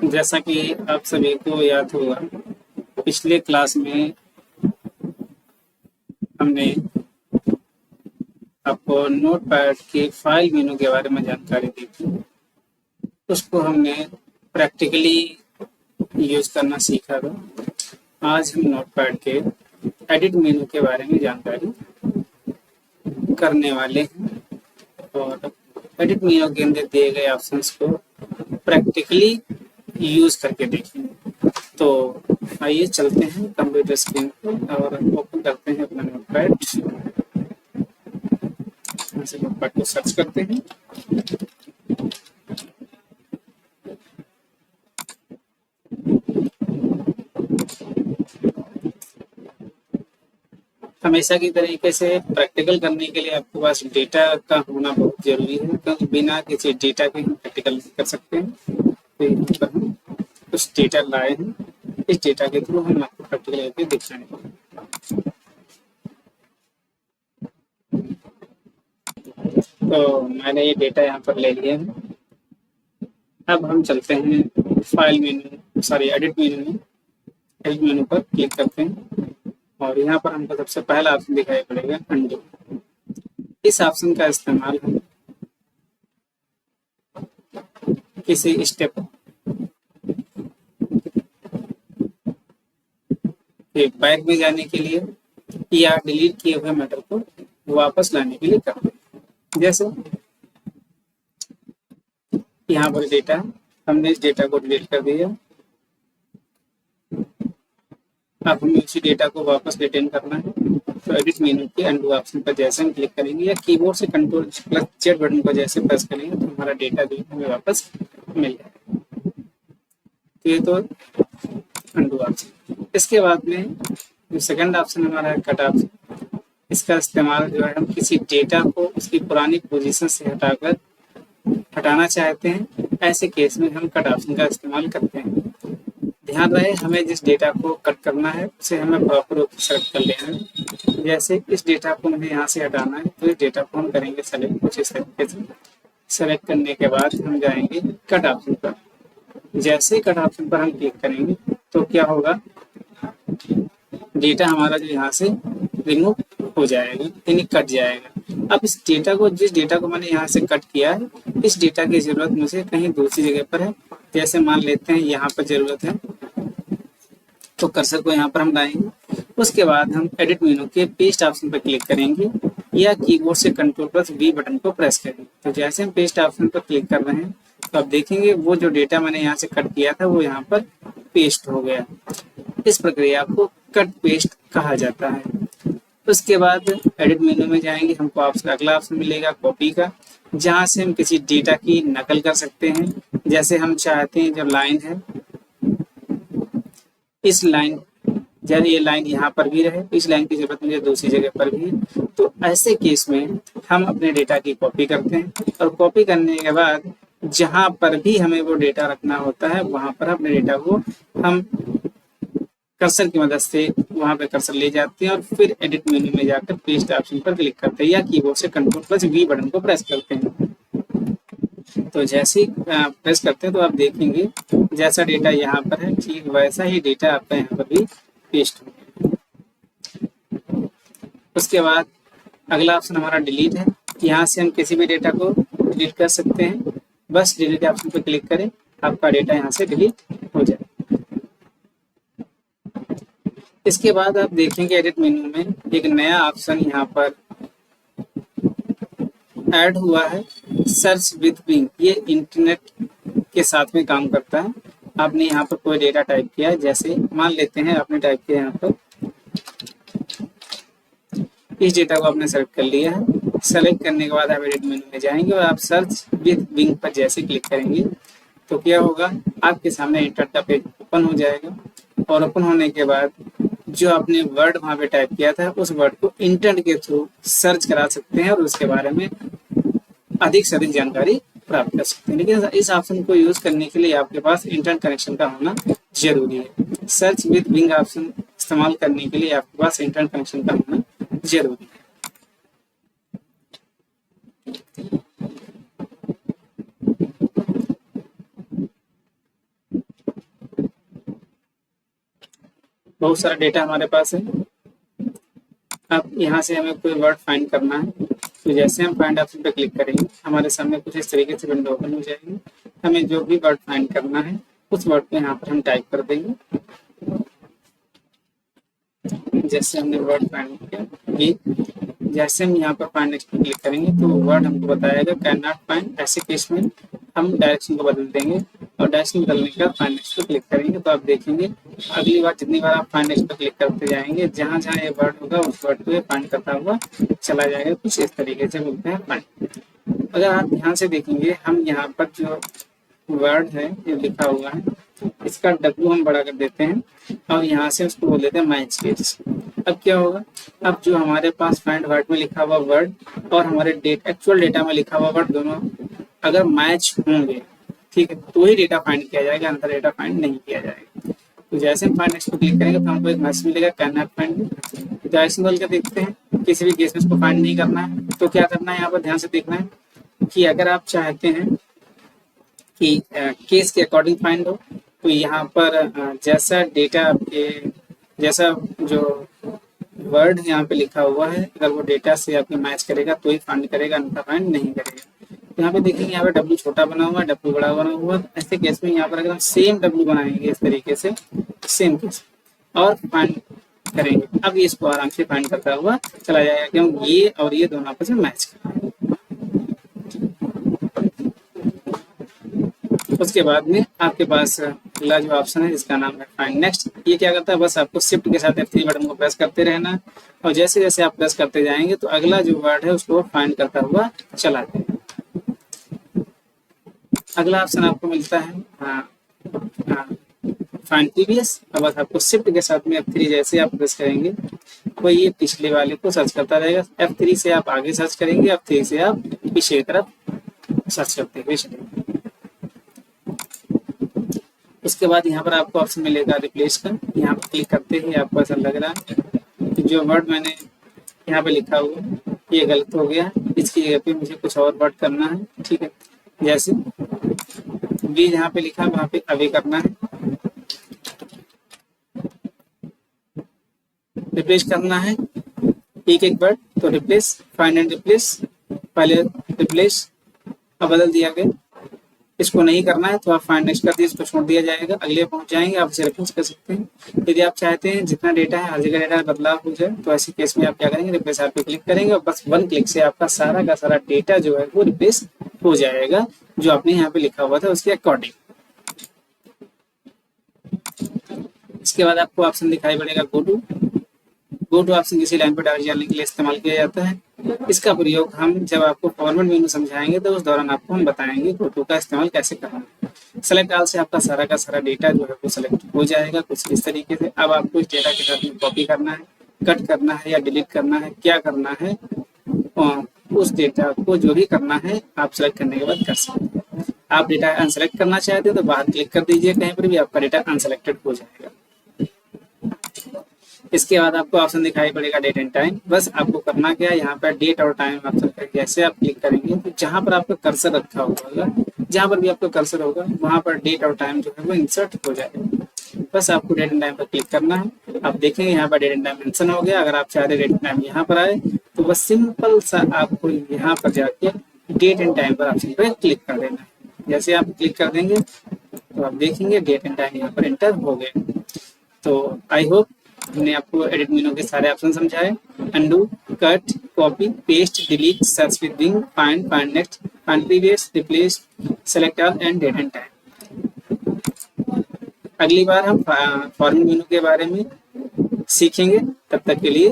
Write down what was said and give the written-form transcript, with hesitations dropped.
जैसा कि आप सभी को याद होगा, पिछले क्लास में हमने आपको नोटपैड के फाइल मेनू के बारे में जानकारी दी थी। उसको हमने प्रैक्टिकली यूज करना सीखा था। आज हम नोटपैड के एडिट मेनू के बारे में जानकारी करने वाले हैं और एडिट मेनू के अंदर दिए गए ऑप्शंस को प्रैक्टिकली यूज करके देखेंगे। तो आइए चलते हैं कंप्यूटर स्क्रीन पर और ओपन करते हैं अपना नोटपैड। नोटपैड को सर्च करते हैं। हमेशा की तरीके से प्रैक्टिकल करने के लिए आपके पास डेटा का होना बहुत जरूरी है, क्योंकि बिना किसी डेटा के हम प्रैक्टिकल नहीं कर सकते हैं। तो यहाँ पर हम कुछ डेटा लाए हैं, इस डेटा के थ्रू हम आपको प्रैक्टिकल करके दिखाएंगे। तो मैंने ये डेटा यहाँ पर ले लिया है। अब हम चलते हैं फाइल मेनू एडिट मेनू में। एडिट मेनू पर क्लिक करते हैं और यहाँ पर हमको सबसे पहला ऑप्शन दिखाई पड़ेगा अंडू। इस ऑप्शन का इस्तेमाल हम किसी स्टेप के बैक में जाने के लिए या डिलीट किए हुए मैटर को वापस लाने के लिए करते हैं। जैसे यहाँ पर डेटा, हमने इस डेटा को डिलीट कर दिया। अब हमें उसी डेटा को वापस रिटर्न करना है, तो एडिट मेनू के अंडू ऑप्शन पर जैसे हम क्लिक करेंगे या कीबोर्ड से कंट्रोल प्लस जेड बटन को जैसे प्रेस करेंगे तो हमारा डेटा जो हमें वापस मिल जाएगा। तो ये तो अंडू ऑप्शन। इसके बाद में जो सेकंड ऑप्शन हमारा है कट ऑप्शन। इसका इस्तेमाल जो है हम किसी डेटा को उसकी पुरानी पोजीशन से हटाना चाहते हैं, ऐसे केस में हम कट ऑप्शन का इस्तेमाल करते हैं। ध्यान रहे, हमें जिस डेटा को कट करना है उसे हमें प्रॉपर रूप से सेलेक्ट कर लेना है। जैसे इस डेटा को मुझे यहाँ से हटाना है, तो इस डेटा को हम करेंगे सेलेक्ट कुछ इस तरीके से। सेलेक्ट करने के बाद हम जाएंगे कट ऑप्शन पर। जैसे कट ऑप्शन पर हम क्लिक करेंगे तो क्या होगा, डेटा हमारा जो यहाँ से रिमूव हो जाएगा, यानी कट जाएगा। अब इस डेटा को, जिस डेटा को मैंने यहाँ से कट किया है, इस डेटा की जरूरत मुझे कहीं दूसरी जगह पर है। जैसे मान लेते हैं यहाँ पर जरूरत है, तो कर्सर को यहाँ पर हम लाएंगे। उसके बाद हम एडिट मेनू के पेस्ट ऑप्शन पर क्लिक करेंगे या कीबोर्ड से कंट्रोल प्लस वी बटन को प्रेस करेंगे। तो जैसे हम पेस्ट ऑप्शन पर क्लिक कर रहे हैं तो आप देखेंगे वो जो डेटा मैंने यहाँ से कट किया था वो यहाँ पर पेस्ट हो गया। इस प्रक्रिया को कट पेस्ट कहा जाता है। उसके बाद एडिट मेनू में जाएंगे, हमको अगला ऑप्शन मिलेगा कॉपी का, जहाँ से हम किसी डेटा की नकल कर सकते हैं। जैसे हम चाहते हैं जो लाइन है, इस लाइन, जब ये लाइन यहाँ पर भी रहे, इस लाइन की जरूरत मुझे दूसरी जगह पर भी है, तो ऐसे केस में हम अपने डेटा की कॉपी करते हैं और कॉपी करने के बाद जहाँ पर भी हमें वो डेटा रखना होता है वहां पर अपने डेटा को हम कर्सर की मदद से वहां पे कर्सर ले जाते हैं और फिर एडिट मेनू में जाकर पेस्ट ऑप्शन पर क्लिक करते हैं या कीबोर्ड से कंट्रोल प्लस वी बटन को प्रेस करते हैं। तो जैसे ही प्रेस करते हैं तो आप देखेंगे जैसा डेटा यहाँ पर है ठीक वैसा ही डेटा आपका यहाँ पर भी पेस्ट हो गया। उसके बाद अगला ऑप्शन हमारा डिलीट है। यहाँ से हम किसी भी डेटा को डिलीट कर सकते हैं। बस डिलीट ऑप्शन पर क्लिक करें, आपका डेटा यहाँ से डिलीट हो जाए। इसके बाद आप देखेंगे एडिट मेनू में एक नया ऑप्शन यहाँ पर ऐड हुआ है, सर्च विद बिंग। ये इंटरनेट के साथ में काम करता है। आपने यहाँ पर कोई डेटा टाइप किया है, जैसे मान लेते हैं आपने टाइप किया यहाँ पर, इस डेटा को आपने सेलेक्ट कर लिया है। सेलेक्ट करने के बाद आप एडिट मेनू में जाएंगे और आप सर्च विद बिंग पर जैसे क्लिक करेंगे तो क्या होगा, आपके सामने इंटरनेट का पेज ओपन हो जाएगा और ओपन होने के बाद जो आपने वर्ड वहां पे टाइप किया था उस वर्ड को इंटरनेट के थ्रू सर्च करा सकते हैं और उसके बारे में अधिक से अधिक जानकारी प्राप्त कर सकते हैं। लेकिन इस ऑप्शन को यूज करने के लिए आपके पास इंटरनेट कनेक्शन का होना जरूरी है। सर्च विद बिंग ऑप्शन इस्तेमाल करने के लिए आपके पास इंटरनेट कनेक्शन का होना जरूरी है। बहुत सारा डेटा हमारे पास है। अब यहाँ से हमें कोई वर्ड फाइंड करना है, तो जैसे हम फाइंड ऑप्शन पे क्लिक करेंगे हमारे सामने कुछ इस तरीके से विंडो ओपन हो जाएगी। हमें जो भी वर्ड फाइंड करना है उस वर्ड को यहाँ पर हम टाइप कर देंगे। जैसे हमने वर्ड फाइंड किया, ये जैसे हम यहाँ पर फाइंड नेक्स्ट पे क्लिक करेंगे तो वर्ड हमको बताएगा कैन नॉट फाइंड। ऐसे केस में हम डायरेक्शन को बदल देंगे और डायरेक्शन बदलने के बाद फाइंड नेक्स्ट पे क्लिक करेंगे तो आप देखेंगे अगली बार जितनी बार आप फाइंड नेक्स्ट पे क्लिक करते जाएंगे जहाँ जहाँ ये वर्ड होगा उस वर्ड को फाइंड करता हुआ चला जाएगा। कुछ इस तरीके से मिलते हैं फाइंड। अगर आप ध्यान से देखेंगे हम यहाँ पर जो वर्ड है ये लिखा हुआ है, इसका W हम बड़ा कर देते हैं और यहाँ से उसको बोल देते हैं मैच केस। अब क्या होगा, अब जो हमारे पास फाइंड वर्ड में लिखा हुआ वर्ड और हमारे एक्चुअल डेटा में लिखा हुआ वर्ड दोनों अगर मैच होंगे, ठीक है, तो ही डेटा फाइंड किया जाएगा, अंदर डेटा फाइंड नहीं किया जाएगा। तो जैसे हम फाइंड नेक्स्ट को क्लिक करेंगे तो हमको एक मैसेज मिलेगा कैन नॉट फाइंड। तो ऐसे बोल के देखते हैं किसी भी केस में इसको फाइंड नहीं करना है तो क्या करना है, यहाँ पर ध्यान से देखना है कि अगर आप चाहते हैं कि केस के अकॉर्डिंग फाइंड हो तो यहाँ पर जैसा डेटा आपके जैसा जो वर्ड यहाँ पे लिखा हुआ है अगर वो डेटा से आपके मैच करेगा तो ही फाइंड करेगा, अन्यथा फाइंड नहीं करेगा। यहाँ पे देखेंगे यहाँ पे W छोटा बना हुआ है, W बड़ा बना हुआ है। ऐसे केस में यहाँ पर अगर हम सेम W बनाएंगे इस तरीके से सेम केस और फाइंड करेंगे, अब ये इसको आराम से फाइंड करता हुआ चला जाएगा क्योंकि ये और ये दोनों आपस में मैच कर रहे हैं। उसके बाद में आपके पास अगला जो ऑप्शन है जिसका नाम है फाइंड नेक्स्ट। ये क्या करता है, बस आपको शिफ्ट के साथ F3 बटन को प्रेस करते रहना और जैसे जैसे आप प्रेस करते जाएंगे तो अगला जो वर्ड है उसको फाइंड करता हुआ चला जाएगा। अगला ऑप्शन आपको मिलता है फाइंड प्रीवियस। अब बस आपको शिफ्ट के साथ में F3 जैसे आप प्रेस करेंगे तो ये पिछले वाले को सर्च करता रहेगा। F3 से आप आगे सर्च करेंगे, F3 से आप पीछे की तरफ सर्च करते हुए चलेंगे। उसके बाद यहाँ पर आपको ऑप्शन मिलेगा रिप्लेस का। यहाँ पर क्लिक करते ही आपको ऐसा लग रहा है कि जो वर्ड मैंने यहाँ पे लिखा हुआ है ये गलत हो गया, इसकी जगह पे मुझे कुछ और वर्ड करना है, ठीक है। जैसे बी यहाँ पे लिखा है वहाँ पे अवे करना है, रिप्लेस करना है एक एक वर्ड। तो रिप्लेस फाइंड एंड रिप्लेस, पहले रिप्लेस अब बदल दिया गया। इसको नहीं करना है तो आप फाइंड नेक्स्ट कर दिए, इसको छोड़ दिया जाएगा, अगले पहुंच जाएंगे, आप इसे रिप्लेस कर सकते हैं। यदि आप चाहते हैं जितना डेटा है हर जगह डेटा बदलाव हो जाए तो ऐसे केस में आप क्या करेंगे, रिप्लेस आप पे क्लिक करेंगे और बस वन क्लिक से आपका सारा का सारा डेटा जो है वो रिप्लेस हो जाएगा जो आपने यहाँ पे लिखा हुआ था उसके अकॉर्डिंग। इसके बाद आपको ऑप्शन दिखाई पड़ेगा गो टू ऑप्शन किसी लाइन पर डायरेक्ट जाने के लिए इस्तेमाल किया जाता है। इसका प्रयोग हम जब आपको फॉर्मेट मेनू समझाएंगे तो उस दौरान आपको हम बताएंगे गो टू का इस्तेमाल कैसे करना है। सेलेक्ट ऑल से आपका सारा का सारा डेटा जो है वो सेलेक्ट हो जाएगा कुछ इस तरीके से। अब आपको इस डेटा के साथ में कॉपी करना है, कट करना है या डिलीट करना है, क्या करना है, उस डेटा को जो भी करना है आप सेलेक्ट करने के बाद कर सकते हैं। आप डेटा अनसेलेक्ट करना चाहते हैं तो बाहर क्लिक कर दीजिए, कहीं पर भी आपका डेटा अनसेलेक्टेड हो जाएगा। इसके बाद आपको ऑप्शन दिखाई पड़ेगा डेट एंड टाइम। बस आपको करना क्या है, यहाँ पर डेट और टाइम ऑप्शन पर जैसे आप क्लिक करेंगे तो जहाँ पर आपका कर्सर रखा होगा, जहाँ पर भी आपका कर्सर होगा वहाँ पर डेट और टाइम जो है वो इंसर्ट हो जाएगा। बस आपको डेट एंड टाइम पर क्लिक करना है। आप देखेंगे यहाँ पर डेट एंड टाइम मेंशन हो गया। अगर आप चाहते डेट एंड टाइम यहाँ पर आए तो बस सिंपल सा आपको यहाँ पर जाके डेट एंड टाइम पर ऑप्शन पर क्लिक कर देना है। जैसे आप क्लिक कर देंगे तो आप देखेंगे डेट एंड टाइम यहाँ पर एंटर हो गए। तो आई होप हमने आपको एडिट मेनू के सारे ऑप्शन समझाए, undo, cut, copy, paste, delete, search with Bing, find, find next, find previous, replace, select all and date and time. अगली बार हम फॉर्मेट मेनू के बारे में सीखेंगे, तब तक के लिए